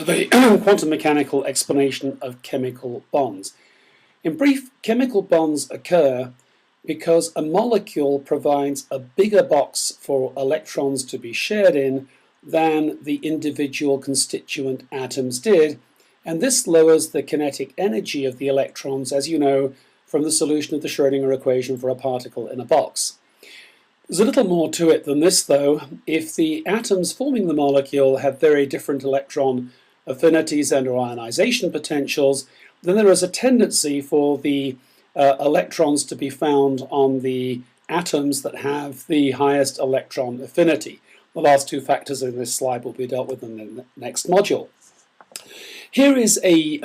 the quantum mechanical explanation of chemical bonds. In brief, chemical bonds occur because a molecule provides a bigger box for electrons to be shared in than the individual constituent atoms did, and this lowers the kinetic energy of the electrons, as you know from the solution of the Schrödinger equation for a particle in a box. There's a little more to it than this, though. If the atoms forming the molecule have very different electron affinities and or ionization potentials, then there is a tendency for the electrons to be found on the atoms that have the highest electron affinity. The last two factors in this slide will be dealt with in the next module. Here is a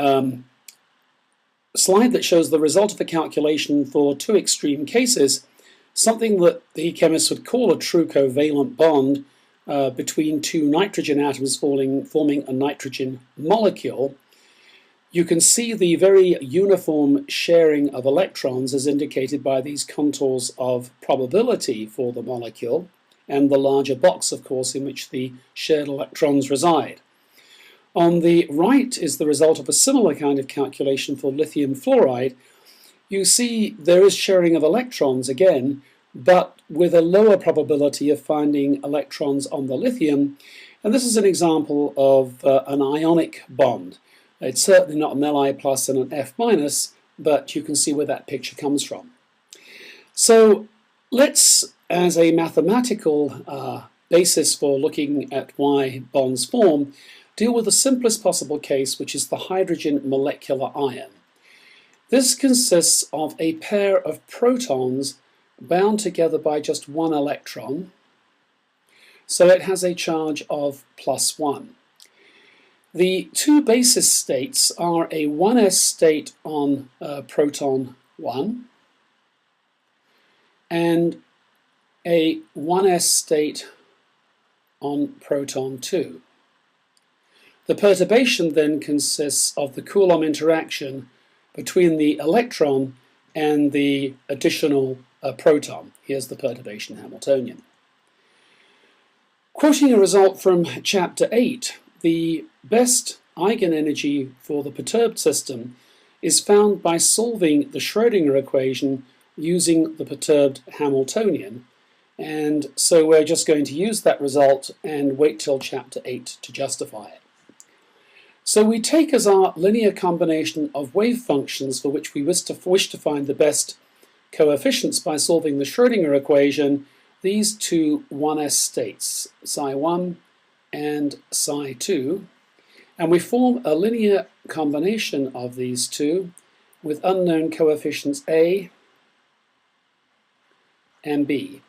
slide that shows the result of a calculation for two extreme cases, something that the chemists would call a true covalent bond between two nitrogen atoms forming a nitrogen molecule. You can see the very uniform sharing of electrons as indicated by these contours of probability for the molecule, and the larger box, of course, in which the shared electrons reside. On the right is the result of a similar kind of calculation for lithium fluoride. You see there is sharing of electrons again, but with a lower probability of finding electrons on the lithium, and this is an example of an ionic bond. It's certainly not an Li plus and an F minus, but you can see where that picture comes from. So let's, as a mathematical basis for looking at why bonds form, deal with the simplest possible case, which is the hydrogen molecular ion. This consists of a pair of protons bound together by just one electron, so it has a charge of +1. The two basis states are a 1s state on proton 1 and a 1s state on proton 2. The perturbation then consists of the Coulomb interaction between the electron and the additional proton. Here's the perturbation Hamiltonian. Quoting a result from Chapter 8, the best eigenenergy for the perturbed system is found by solving the Schrödinger equation using the perturbed Hamiltonian, and so we're just going to use that result and wait till Chapter 8 to justify it. So we take as our linear combination of wave functions for which we wish to find the best coefficients by solving the Schrödinger equation these two 1s states, psi1 and psi2, and we form a linear combination of these two with unknown coefficients a and b.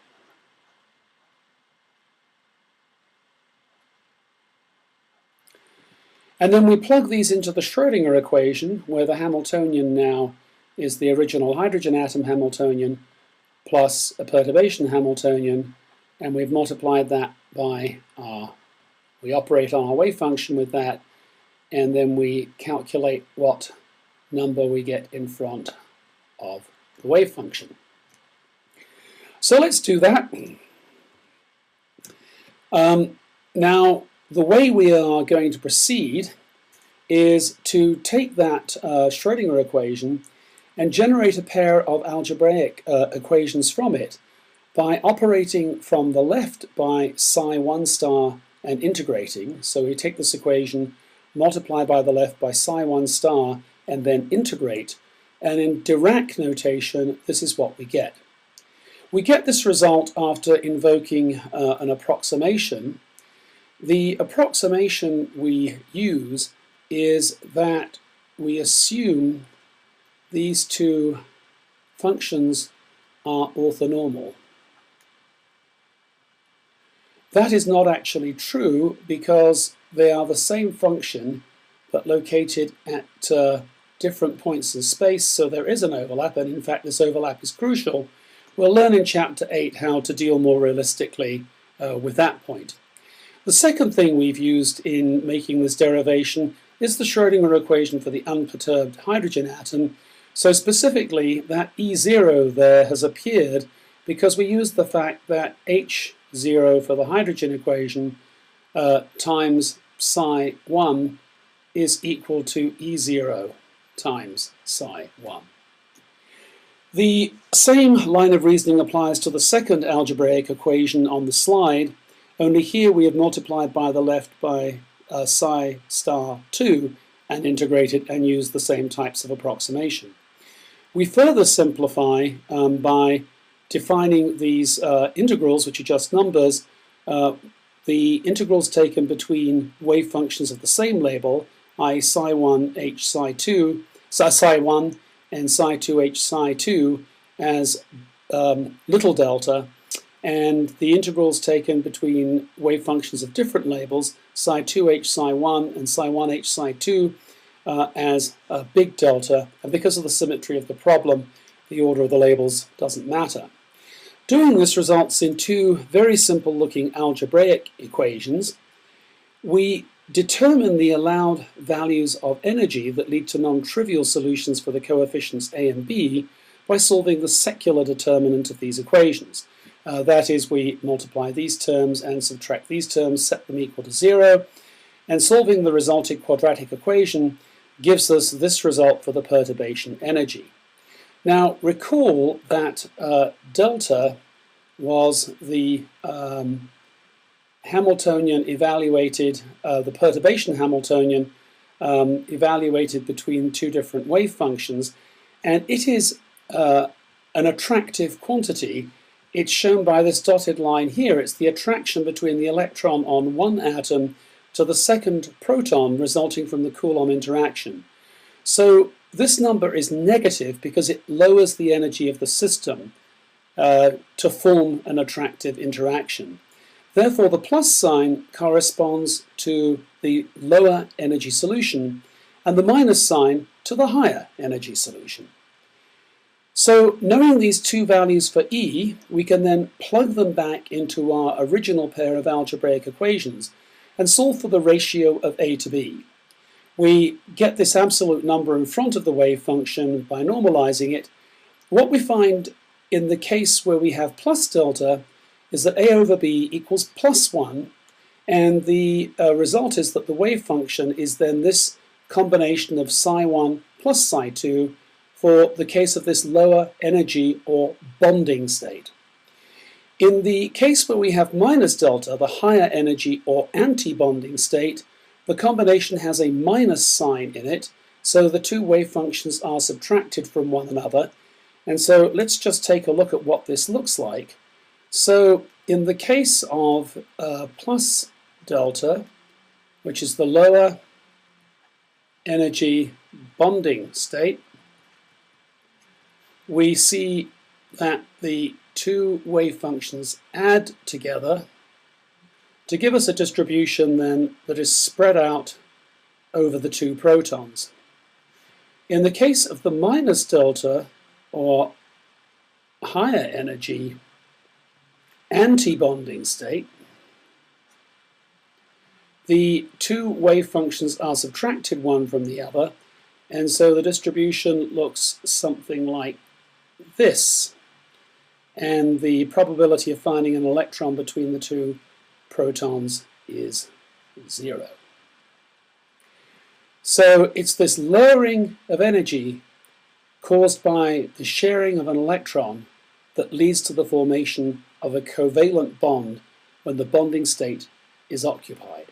And then we plug these into the Schrödinger equation, where the Hamiltonian now is the original hydrogen atom Hamiltonian plus a perturbation Hamiltonian, and we've multiplied that by we operate on our wave function with that, and then we calculate what number we get in front of the wave function. So let's do that. Now, the way we are going to proceed is to take that Schrödinger equation and generate a pair of algebraic equations from it by operating from the left by psi1 star and integrating. So we take this equation, multiply by the left by psi1 star, and then integrate. And in Dirac notation, this is what we get. We get this result after invoking an approximation. The approximation we use is that we assume these two functions are orthonormal. That is not actually true because they are the same function but located at different points in space, so there is an overlap, and in fact this overlap is crucial. We'll learn in Chapter 8 how to deal more realistically with that point. The second thing we've used in making this derivation is the Schrödinger equation for the unperturbed hydrogen atom. So specifically, that E0 there has appeared because we used the fact that H0 for the hydrogen equation times psi1 is equal to E0 times psi1. The same line of reasoning applies to the second algebraic equation on the slide, only here we have multiplied by the left by psi star 2 and integrated and used the same types of approximation. We further simplify by defining these integrals, which are just numbers, the integrals taken between wave functions of the same label, i.e. psi1 h psi2, psi1 and psi2 h psi2 as little delta, and the integrals taken between wave functions of different labels, psi2 h psi1 and psi1 h psi2 as big delta, and because of the symmetry of the problem, the order of the labels doesn't matter. Doing this results in two very simple looking algebraic equations. We determine the allowed values of energy that lead to non-trivial solutions for the coefficients A and B by solving the secular determinant of these equations. That is, we multiply these terms and subtract these terms, set them equal to 0, and solving the resulting quadratic equation gives us this result for the perturbation energy. Now recall that delta was the Hamiltonian evaluated, the perturbation Hamiltonian evaluated between two different wave functions, and it is an attractive quantity. It's shown by this dotted line here. It's the attraction between the electron on one atom to the second proton resulting from the Coulomb interaction. So this number is negative because it lowers the energy of the system to form an attractive interaction. Therefore, the plus sign corresponds to the lower energy solution and the minus sign to the higher energy solution. So knowing these two values for E, we can then plug them back into our original pair of algebraic equations and solve for the ratio of A to B. We get this absolute number in front of the wave function by normalizing it. What we find in the case where we have plus delta is that A over B equals plus 1, and the result is that the wave function is then this combination of psi1 plus psi2 for the case of this lower energy or bonding state. In the case where we have minus delta, the higher energy or anti-bonding state, the combination has a minus sign in it, so the two wave functions are subtracted from one another. And so let's just take a look at what this looks like. So in the case of plus delta, which is the lower energy bonding state, we see that the two wave functions add together to give us a distribution then that is spread out over the two protons. In the case of the minus delta, or higher energy anti-bonding state, the two wave functions are subtracted one from the other, and so the distribution looks something like this, and the probability of finding an electron between the two protons is 0. So it's this lowering of energy caused by the sharing of an electron that leads to the formation of a covalent bond when the bonding state is occupied.